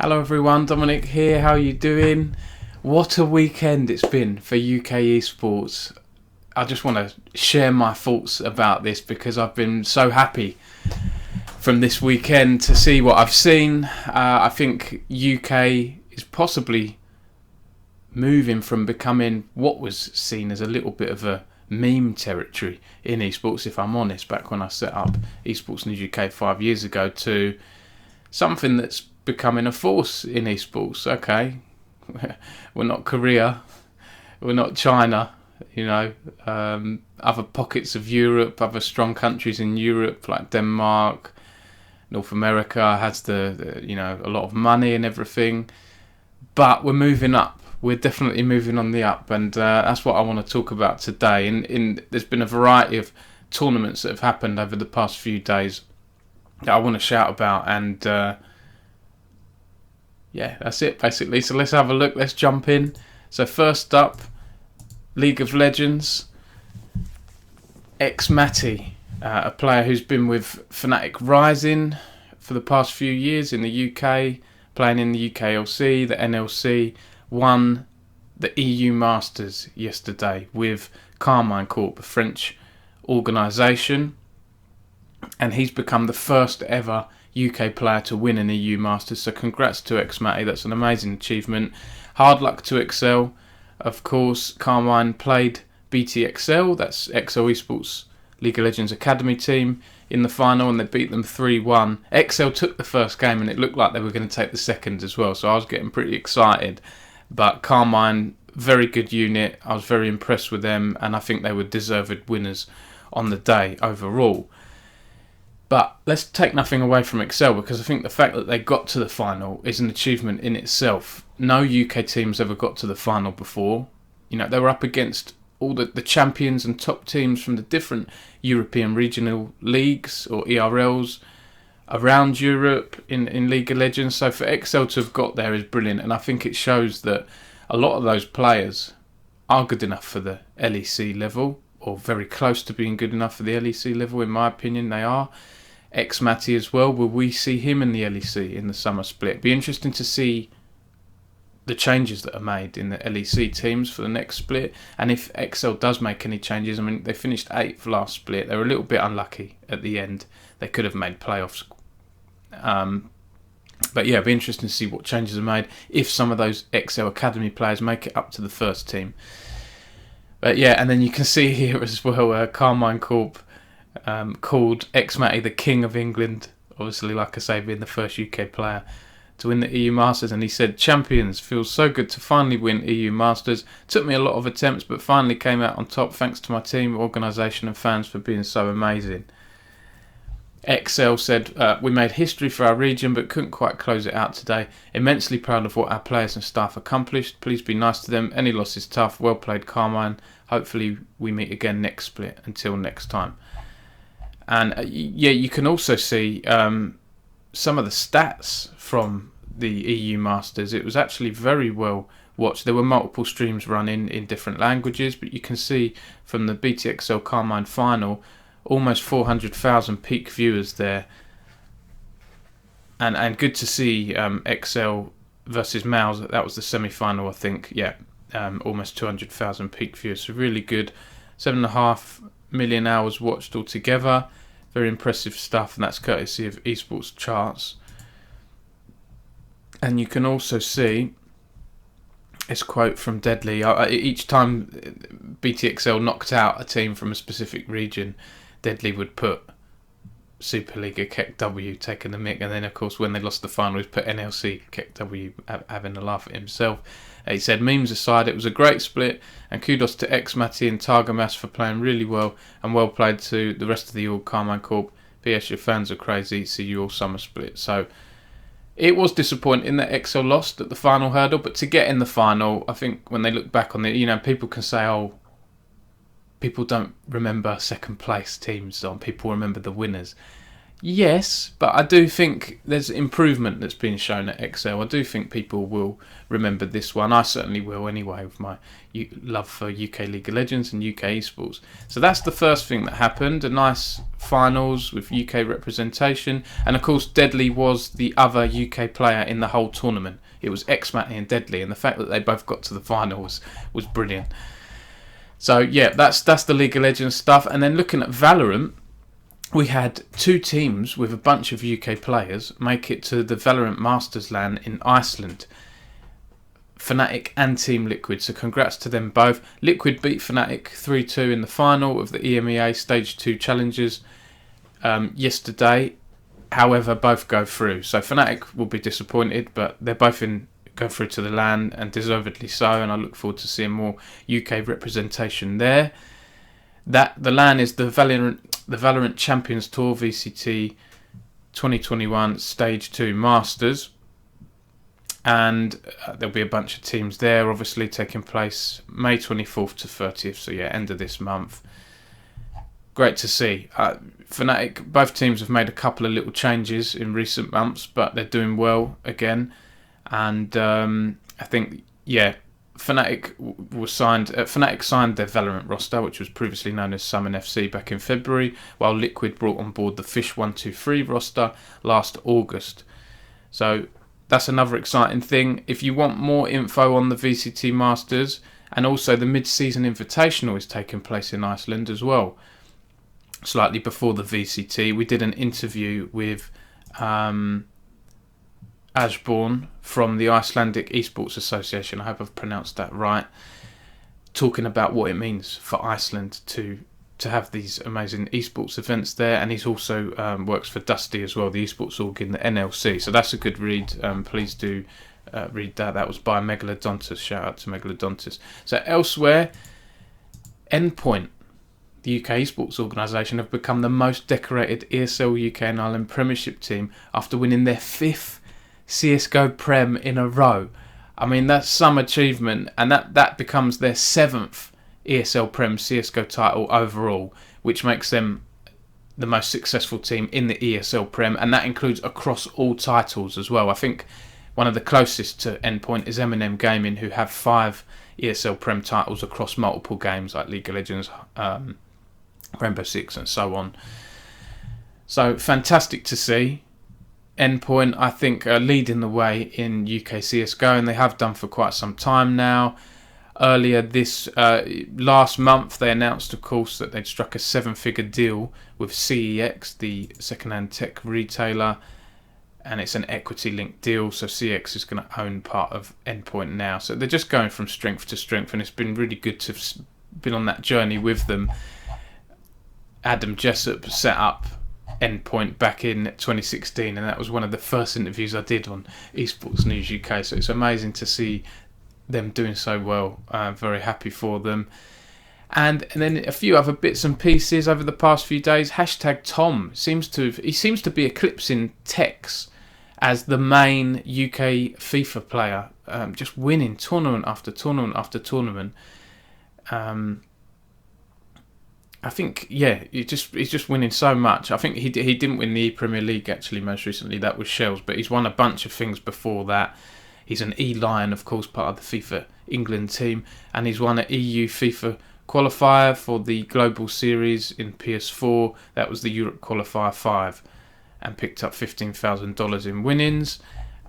Hello everyone, Dominic here, how are you doing? What a weekend it's been for UK esports. I just want to share my thoughts about this because I've been so happy from this weekend to see what I've seen. I think UK is possibly moving from becoming what was seen as a little bit of a meme territory in esports, if I'm honest, back when I set up Esports News UK 5 years ago, to something that's becoming a force in esports. Okay, we're not Korea, we're not China, other pockets of Europe, other strong countries in Europe like Denmark, North America has a lot of money and everything, but we're moving up. We're definitely moving on the up, and that's what I want to talk about today. There's been a variety of tournaments that have happened over the past few days that I want to shout about, and that's it basically. So let's have a look. Let's jump in. So first up, League of Legends. Matty, a player who's been with Fnatic Rising for the past few years in the UK, playing in the UKLC, the NLC, won the EU Masters yesterday with Carmine Corp, a French organisation, and he's become the first ever UK player to win an EU Masters. So congrats to Matty, that's an amazing achievement. Hard luck to Excel. Of course, Carmine played BTXL, that's XL Esports League of Legends Academy team, in the final, and they beat them 3-1. XL took the first game and it looked like they were going to take the second as well, so I was getting pretty excited. But Carmine, very good unit, I was very impressed with them, and I think they were deserved winners on the day overall. But let's take nothing away from Excel, because I think the fact that they got to the final is an achievement in itself. No UK teams ever got to the final before. They were up against all the champions and top teams from the different European regional leagues or ERLs around Europe in League of Legends. So for Excel to have got there is brilliant, and I think it shows that a lot of those players are good enough for the LEC level, or very close to being good enough for the LEC level. In my opinion, they are. Matty as well, will we see him in the LEC in the summer split? Be interesting to see the changes that are made in the LEC teams for the next split, and if Excel does make any changes. I mean, they finished 8th last split. They were a little bit unlucky at the end. They could have made playoffs. But yeah, it'll be interesting to see what changes are made if some of those Excel Academy players make it up to the first team. But yeah, and then you can see here as well, Carmine Corp called Matty the King of England, obviously, like I say, being the first UK player to win the EU Masters, and he said, "Champions, feels so good to finally win EU Masters. Took me a lot of attempts, but finally came out on top. Thanks to my team, organisation and fans for being so amazing." XL said, "We made history for our region, but couldn't quite close it out today. Immensely proud of what our players and staff accomplished. Please be nice to them. Any loss is tough. Well played, Carmine. Hopefully we meet again next split. Until next time." And you can also see some of the stats from the EU Masters. It was actually very well watched. There were multiple streams running in different languages, but you can see from the BTXL Carmine final, almost 400,000 peak viewers there. And good to see XL versus Mouse. That was the semi-final, I think. Yeah, almost 200,000 peak viewers. So really good. 7.5 million hours watched altogether. Very impressive stuff, and that's courtesy of Esports Charts. And you can also see this quote from Deadly. Each time BTXL knocked out a team from a specific region, Deadly would put Superliga Keck W taking the mick, and then of course when they lost the final, he'd put NLC Keck W having a laugh at himself. He said, "Memes aside, it was a great split, and kudos to Matty and Targamas for playing really well, and well played to the rest of the all Carmine Corp. PS, your fans are crazy. See you all summer split." So it was disappointing that XL lost at the final hurdle, but to get in the final, I think when they look back on it, people can say, "Oh, people don't remember second place teams, people remember the winners." Yes, but I do think there's improvement that's been shown at Excel. I do think people will remember this one. I certainly will anyway, with my love for UK League of Legends and UK Esports. So that's the first thing that happened. A nice finals with UK representation. And of course, Deadly was the other UK player in the whole tournament. It was X-Matty and Deadly, and the fact that they both got to the finals was brilliant. So yeah, that's the League of Legends stuff. And then looking at Valorant, we had two teams with a bunch of UK players make it to the Valorant Masters LAN in Iceland. Fnatic and Team Liquid, so congrats to them both. Liquid beat Fnatic 3-2 in the final of the EMEA Stage 2 Challenges yesterday. However, both go through. So Fnatic will be disappointed, but they're both go through to the LAN, and deservedly so, and I look forward to seeing more UK representation there. The LAN is the Valorant Champions Tour VCT 2021 Stage 2 Masters, and there'll be a bunch of teams there, obviously taking place May 24th to 30th, so yeah, end of this month. Great to see. Fnatic, both teams have made a couple of little changes in recent months, but they're doing well again, and I think, yeah, Fnatic was signed. Fnatic signed their Valorant roster, which was previously known as Summon FC, back in February, while Liquid brought on board the Fish 123 roster last August. So that's another exciting thing. If you want more info on the VCT Masters, and also the Mid-Season Invitational is taking place in Iceland as well, slightly before the VCT, we did an interview with Ashbourne from the Icelandic Esports Association, I hope I've pronounced that right, talking about what it means for Iceland to have these amazing esports events there. And he's also works for Dusty as well, the esports org in the NLC, so that's a good read. Please do read that. That was by Megalodontus. Shout out to Megalodontus. So elsewhere, Endpoint, the UK esports organisation, have become the most decorated ESL UK and Ireland Premiership team after winning their 5th CSGO Prem in a row. I mean, that's some achievement, and that becomes their 7th ESL Prem CSGO title overall, which makes them the most successful team in the ESL Prem, and that includes across all titles as well. I think one of the closest to Endpoint is M&M Gaming, who have 5 ESL Prem titles across multiple games like League of Legends, Rainbow Six, and so on. So fantastic to see. Endpoint, I think, are leading the way in UK CSGO, and they have done for quite some time now. Earlier this last month, they announced, of course, that they'd struck a 7-figure deal with CEX, the second-hand tech retailer, and it's an equity-linked deal, so CEX is going to own part of Endpoint now. So they're just going from strength to strength, and it's been really good to have been on that journey with them. Adam Jessop set up Endpoint back in 2016, and that was one of the first interviews I did on Esports News UK, so it's amazing to see them doing so well. I'm very happy for them. And then a few other bits and pieces over the past few days. Hashtag Tom seems to be eclipsing Tex as the main UK FIFA player, just winning tournament after tournament after tournament. I think, yeah, he's just winning so much. I think he didn't win the Premier League actually most recently. That was Shells, but he's won a bunch of things before that. He's an E-Lion, of course, part of the FIFA England team, and he's won an EU FIFA qualifier for the Global Series in PS4. That was the Europe Qualifier 5, and picked up $15,000 in winnings.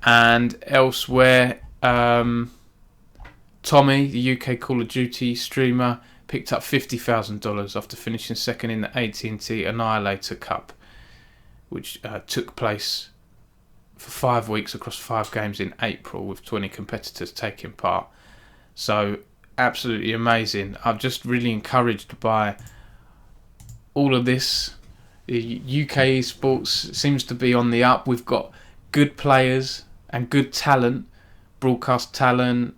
And elsewhere, Tommy, the UK Call of Duty streamer, picked up $50,000 after finishing second in the AT&T Annihilator Cup, which took place for 5 weeks across 5 games in April, with 20 competitors taking part. So absolutely amazing. I'm just really encouraged by all of this. The UK esports seems to be on the up. We've got good players and good talent, broadcast talent,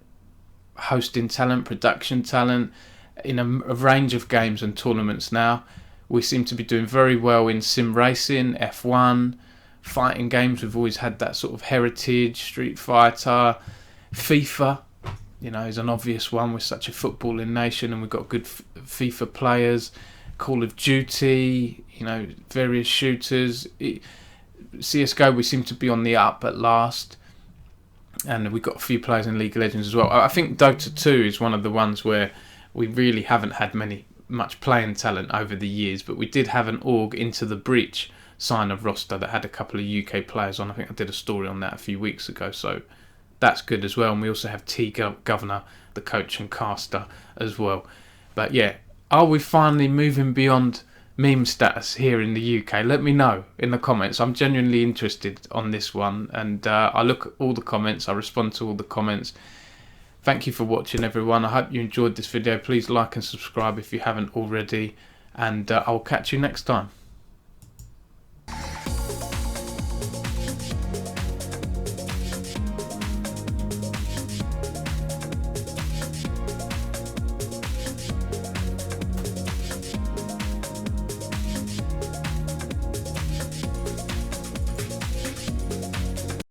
hosting talent, production talent, in a range of games and tournaments now. We seem to be doing very well in sim racing, F1, fighting games. We've always had that sort of heritage. Street Fighter, FIFA, is an obvious one. We're such a footballing nation, and we've got good FIFA players. Call of Duty, various shooters. CSGO, we seem to be on the up at last. And we've got a few players in League of Legends as well. I think Dota 2 is one of the ones where we really haven't had much playing talent over the years, but we did have an org Into the Breach sign of roster that had a couple of UK players on. I think I did a story on that a few weeks ago, so that's good as well. And we also have T Governor, the coach and caster as well. But yeah, are we finally moving beyond meme status here in the UK? Let me know in the comments. I'm genuinely interested on this one, and I look at all the comments, I respond to all the comments. Thank you for watching, everyone. I hope you enjoyed this video. Please like and subscribe if you haven't already, and I'll catch you next time.